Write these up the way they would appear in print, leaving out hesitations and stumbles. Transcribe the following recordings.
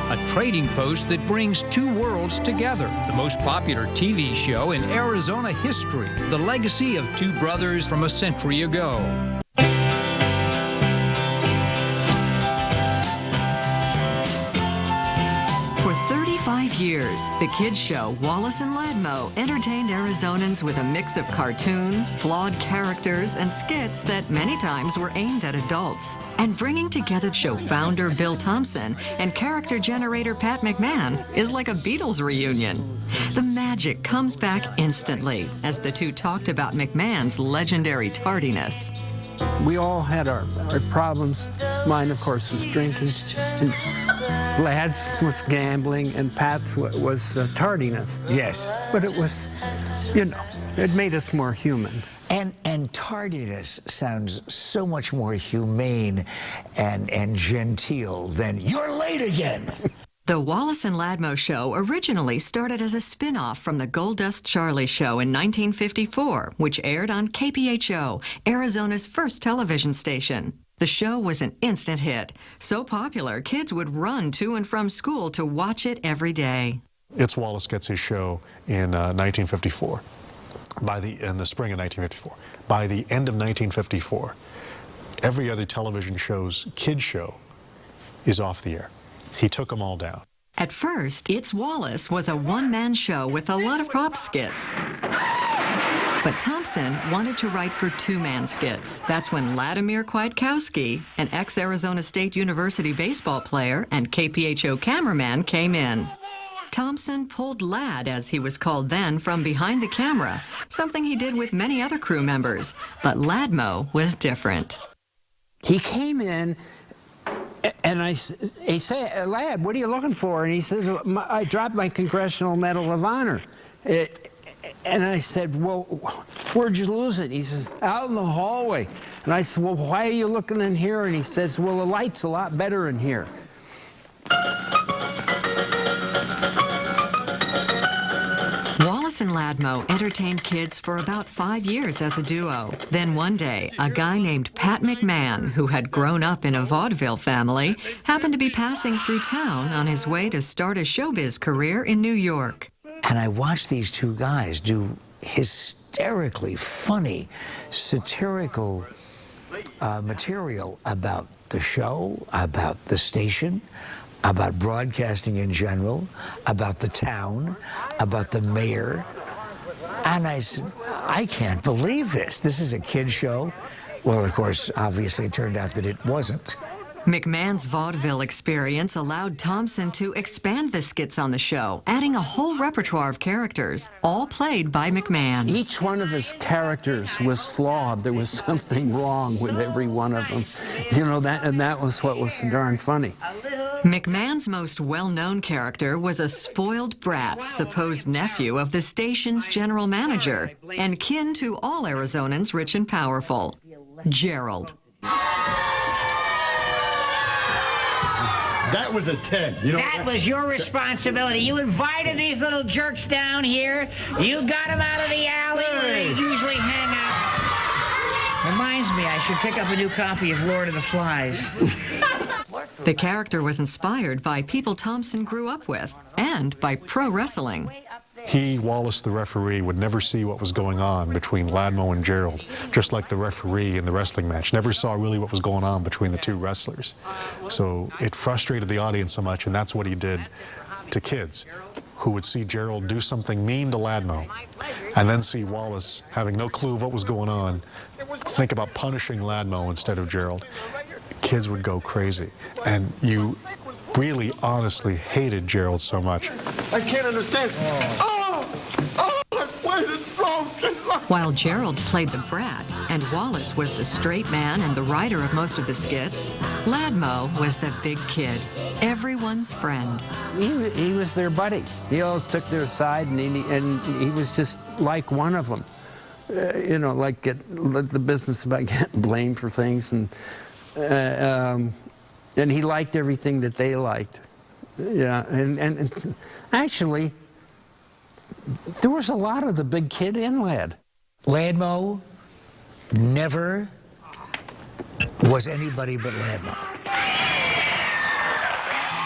a trading post that brings two worlds together. The most popular TV show in Arizona history, the legacy of two brothers from a century ago. For 35 years, the kids show Wallace and Ladmo entertained Arizonans with a mix of cartoons, flawed characters, and skits that many times were aimed at adults. And bringing together show founder Bill Thompson and character generator Pat McMahon is like a Beatles reunion. The magic comes back instantly as the two talked about McMahon's legendary tardiness. We all had our problems. Mine, of course, was drinking, and Lad's was gambling, and Pat's was tardiness. Yes. But it was, you know, it made us more human. And tardiness sounds so much more humane and genteel than "you're late again." The Wallace and Ladmo show originally started as a spin-off from the Goldust Charlie show in 1954, which aired on KPHO, Arizona's first television station. The show was an instant hit, so popular kids would run to and from school to watch it every day. It's Wallace gets his show in 1954, in the spring of 1954. By the end of 1954, every other television show's kids show is off the air. He took them all down. At first, It's Wallace was a one-man show with a lot of prop skits. But Thompson wanted to write for two-man skits. That's when Vladimir Kwiatkowski, an ex-Arizona State University baseball player and KPHO cameraman, came in. Thompson pulled Lad, as he was called then, from behind the camera, something he did with many other crew members. But Ladmo was different. He came in, and he said, "Lad, what are you looking for?" And he says, "I dropped my Congressional Medal of Honor." And I said, "Well, where'd you lose it?" He says, "Out in the hallway." And I said, "Well, why are you looking in here?" And he says, "Well, the light's a lot better in here." Wallace and Ladmo entertained kids for about 5 years as a duo. Then one day, a guy named Pat McMahon, who had grown up in a vaudeville family, happened to be passing through town on his way to start a showbiz career in New York. And I watched these two guys do hysterically funny, satirical material about the show, about the station, about broadcasting in general, about the town, about the mayor. And I said, I can't believe this. This is a kid's show. Well, of course, obviously it turned out that it wasn't. McMahon's vaudeville experience allowed Thompson to expand the skits on the show, adding a whole repertoire of characters, all played by McMahon. Each one of his characters was flawed. There was something wrong with every one of them. You know, that was what was so darn funny. McMahon's most well-known character was a spoiled brat, supposed nephew of the station's general manager, and kin to all Arizonans rich and powerful, Gerald. That was a 10. You know, that was your responsibility. You invited these little jerks down here. You got them out of the alley where they usually hang out. Reminds me, I should pick up a new copy of Lord of the Flies. The character was inspired by people Thompson grew up with and by pro wrestling. He, Wallace, the referee, would never see what was going on between Ladmo and Gerald, just like the referee in the wrestling match never saw really what was going on between the two wrestlers. So it frustrated the audience so much, and that's what he did to kids who would see Gerald do something mean to Ladmo and then see Wallace having no clue of what was going on, think about punishing Ladmo instead of Gerald. Kids would go crazy, and you really honestly hated Gerald so much. I can't understand. While Gerald played the brat and Wallace was the straight man and the writer of most of the skits, Ladmo was the big kid, everyone's friend. He was their buddy. He always took their side, and he was just like one of them. You know, like the business about getting blamed for things, and he liked everything that they liked. Yeah, and actually, there was a lot of the big kid in Lad. Ladmo never was anybody but Ladmo.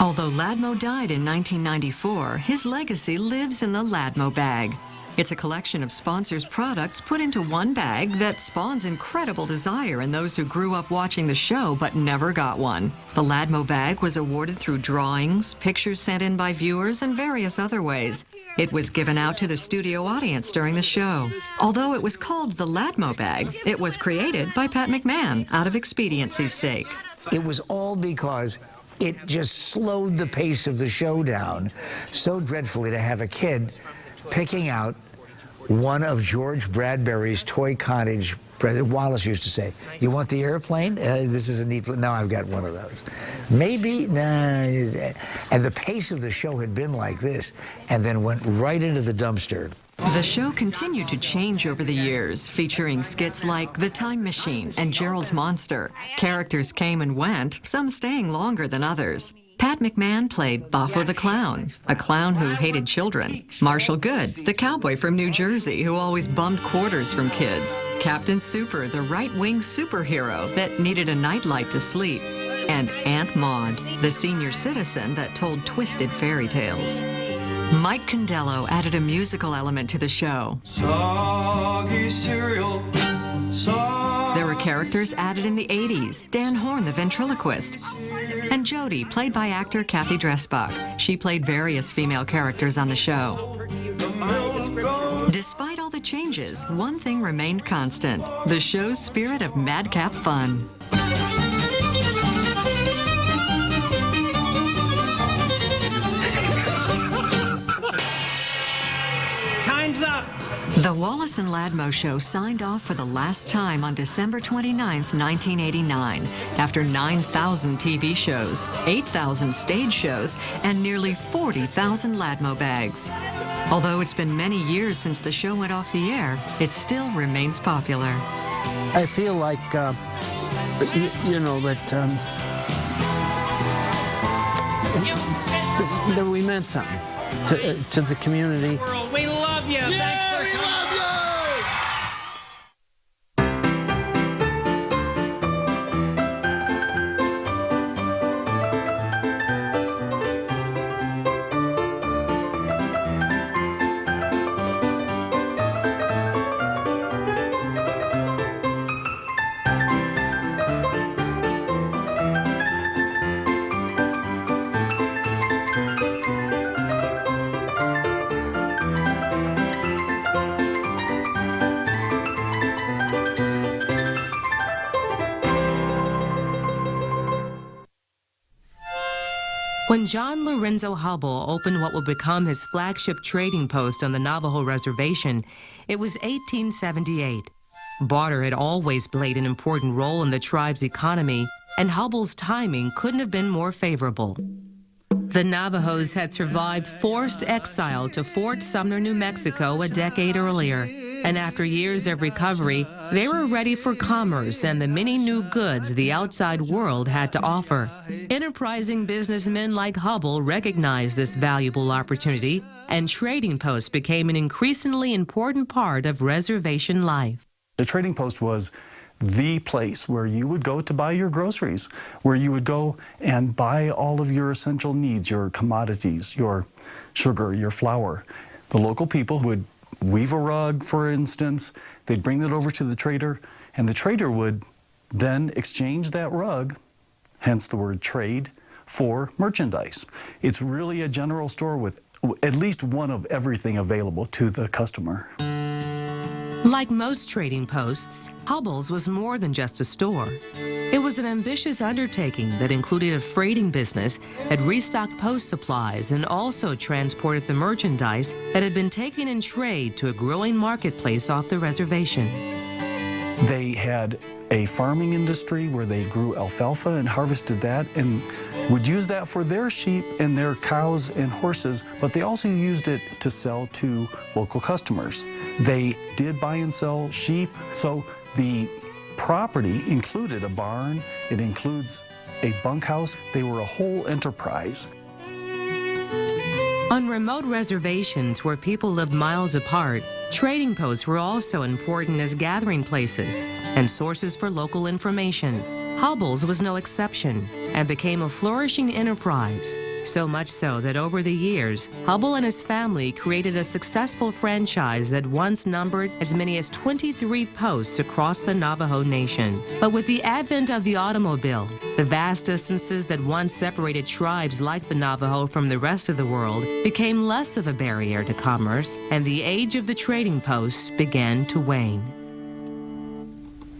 Although Ladmo died in 1994, his legacy lives in the Ladmo bag. It's a collection of sponsors' products put into one bag that spawns incredible desire in those who grew up watching the show but never got one. The Ladmo bag was awarded through drawings, pictures sent in by viewers, and various other ways. It was given out to the studio audience during the show. Although it was called the Ladmo bag, it was created by Pat McMahon out of expediency's sake. It was all because it just slowed the pace of the show down so dreadfully to have a kid picking out one of George Bradbury's toy cottage. Wallace used to say, "You want the airplane? This is a neat, no, I've got one of those. Maybe, nah." And the pace of the show had been like this, and then went right into the dumpster. The show continued to change over the years, featuring skits like The Time Machine and Gerald's Monster. Characters came and went, some staying longer than others. Pat McMahon played Boffo the Clown, a clown who hated children. Marshall Good, the cowboy from New Jersey who always bummed quarters from kids. Captain Super, the right-wing superhero that needed a nightlight to sleep. And Aunt Maud, the senior citizen that told twisted fairy tales. Mike Condello added a musical element to the show. Soggy cereal. There were characters added in the 80s. Dan Horn, the ventriloquist. And Jody, played by actor Kathy Dressbach. She played various female characters on the show. Despite all the changes, one thing remained constant: the show's spirit of madcap fun. Time's up. The Wallace and Ladmo show signed off for the last time on December 29, 1989, after 9,000 TV shows, 8,000 stage shows, and nearly 40,000 Ladmo bags. Although it's been many years since the show went off the air, it still remains popular. I feel like, you know, that we meant something to the community. We love you. Thanks for coming. When John Lorenzo Hubble opened what would become his flagship trading post on the Navajo Reservation, it was 1878. Barter had always played an important role in the tribe's economy, and Hubble's timing couldn't have been more favorable. The Navajos had survived forced exile to Fort Sumner, New Mexico a decade earlier, and after years of recovery, they were ready for commerce and the many new goods the outside world had to offer. Enterprising businessmen like Hubble recognized this valuable opportunity, and trading posts became an increasingly important part of reservation life. The trading post was the place where you would go to buy your groceries, where you would go and buy all of your essential needs, your commodities, your sugar, your flour. The local people would weave a rug, for instance. They'd bring it over to the trader, and the trader would then exchange that rug, hence the word trade, for merchandise. It's really a general store with at least one of everything available to the customer. Like most trading posts, Hubble's was more than just a store. It was an ambitious undertaking that included a freighting business that restocked post supplies and also transported the merchandise that had been taken in trade to a growing marketplace off the reservation. They had a farming industry where they grew alfalfa and harvested that and would use that for their sheep and their cows and horses, but they also used it to sell to local customers. They did buy and sell sheep, so the property included a barn, it includes a bunkhouse. They were a whole enterprise. On remote reservations where people lived miles apart, trading posts were also important as gathering places and sources for local information. Hubble's was no exception and became a flourishing enterprise. So much so that over the years, Hubble and his family created a successful franchise that once numbered as many as 23 posts across the Navajo Nation. But with the advent of the automobile, the vast distances that once separated tribes like the Navajo from the rest of the world became less of a barrier to commerce, and the age of the trading posts began to wane.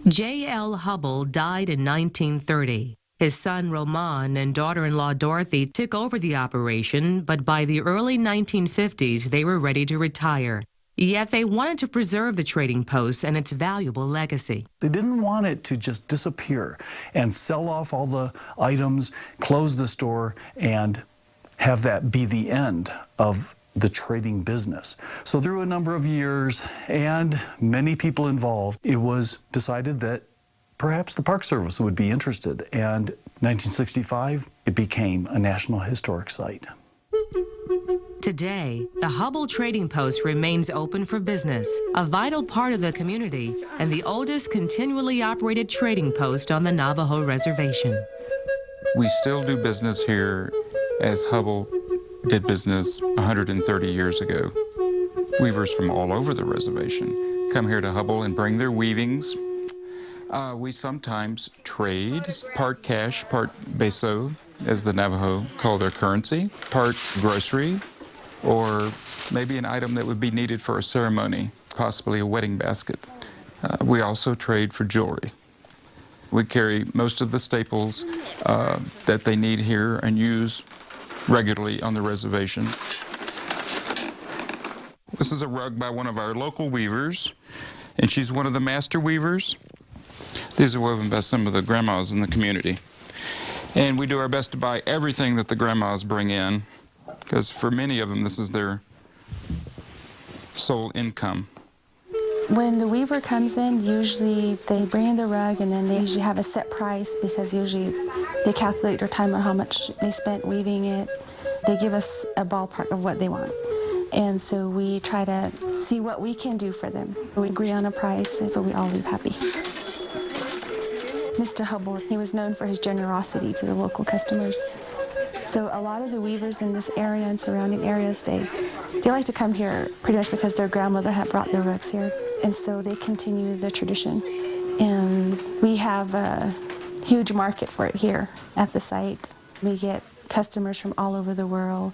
J.L. Hubble died in 1930. His son Roman and daughter-in-law Dorothy took over the operation, but by the early 1950s, they were ready to retire. Yet they wanted to preserve the trading post and its valuable legacy. They didn't want it to just disappear and sell off all the items, close the store, and have that be the end of the trading business. So through a number of years and many people involved, it was decided that perhaps the Park Service would be interested, and in 1965, it became a National Historic Site. Today, the Hubble Trading Post remains open for business, a vital part of the community, and the oldest continually operated trading post on the Navajo Reservation. We still do business here as Hubble did business 130 years ago. Weavers from all over the reservation come here to Hubble and bring their weavings. We sometimes trade, part cash, part beso, as the Navajo call their currency, part grocery, or maybe an item that would be needed for a ceremony, possibly a wedding basket. We also trade for jewelry. We carry most of the staples that they need here and use regularly on the reservation. This is a rug by one of our local weavers, and she's one of the master weavers. These are woven by some of the grandmas in the community. And we do our best to buy everything that the grandmas bring in, because for many of them, this is their sole income. When the weaver comes in, usually they bring in the rug, and then they usually have a set price, because usually they calculate their time on how much they spent weaving it. They give us a ballpark of what they want. And so we try to see what we can do for them. We agree on a price, and so we all leave happy. Mr. Hubble, he was known for his generosity to the local customers. So a lot of the weavers in this area and surrounding areas, they like to come here pretty much because their grandmother had brought their rugs here. And so they continue the tradition. And we have a huge market for it here at the site. We get customers from all over the world.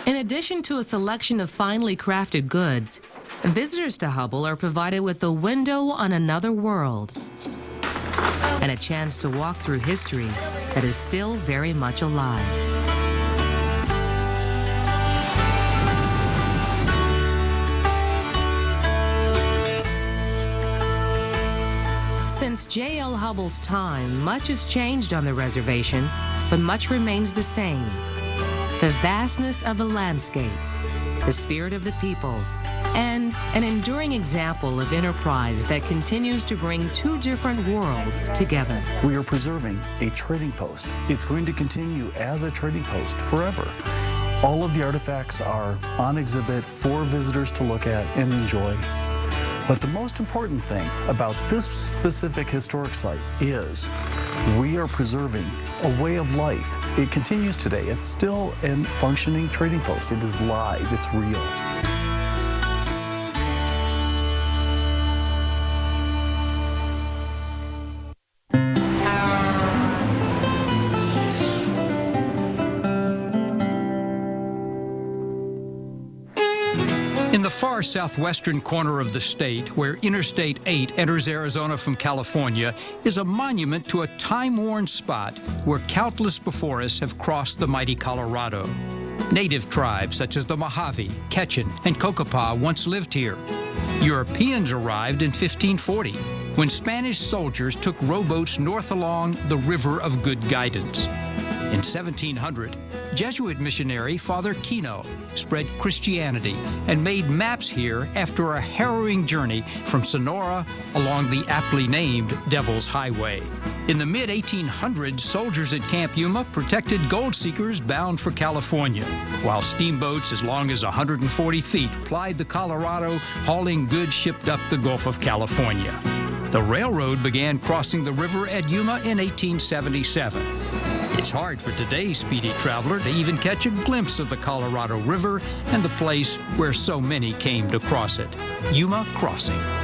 In addition to a selection of finely crafted goods, visitors to Hubble are provided with a window on another world and a chance to walk through history that is still very much alive. Since J.L. Hubble's time, much has changed on the reservation, but much remains the same. The vastness of the landscape, the spirit of the people, and an enduring example of enterprise that continues to bring two different worlds together. We are preserving a trading post. It's going to continue as a trading post forever. All of the artifacts are on exhibit for visitors to look at and enjoy. But the most important thing about this specific historic site is we are preserving a way of life. It continues today. It's still a functioning trading post. It is live. It's real. In the far southwestern corner of the state, where Interstate 8 enters Arizona from California, is a monument to a time-worn spot where countless before us have crossed the mighty Colorado. Native tribes such as the Mojave, Quechan, and Cocopah once lived here. Europeans arrived in 1540, when Spanish soldiers took rowboats north along the River of Good Guidance. In 1700, Jesuit missionary Father Kino spread Christianity and made maps here after a harrowing journey from Sonora along the aptly named Devil's Highway. In the mid-1800s, soldiers at Camp Yuma protected gold seekers bound for California, while steamboats as long as 140 feet plied the Colorado, hauling goods shipped up the Gulf of California. The railroad began crossing the river at Yuma in 1877. It's hard for today's speedy traveler to even catch a glimpse of the Colorado River and the place where so many came to cross it, Yuma Crossing.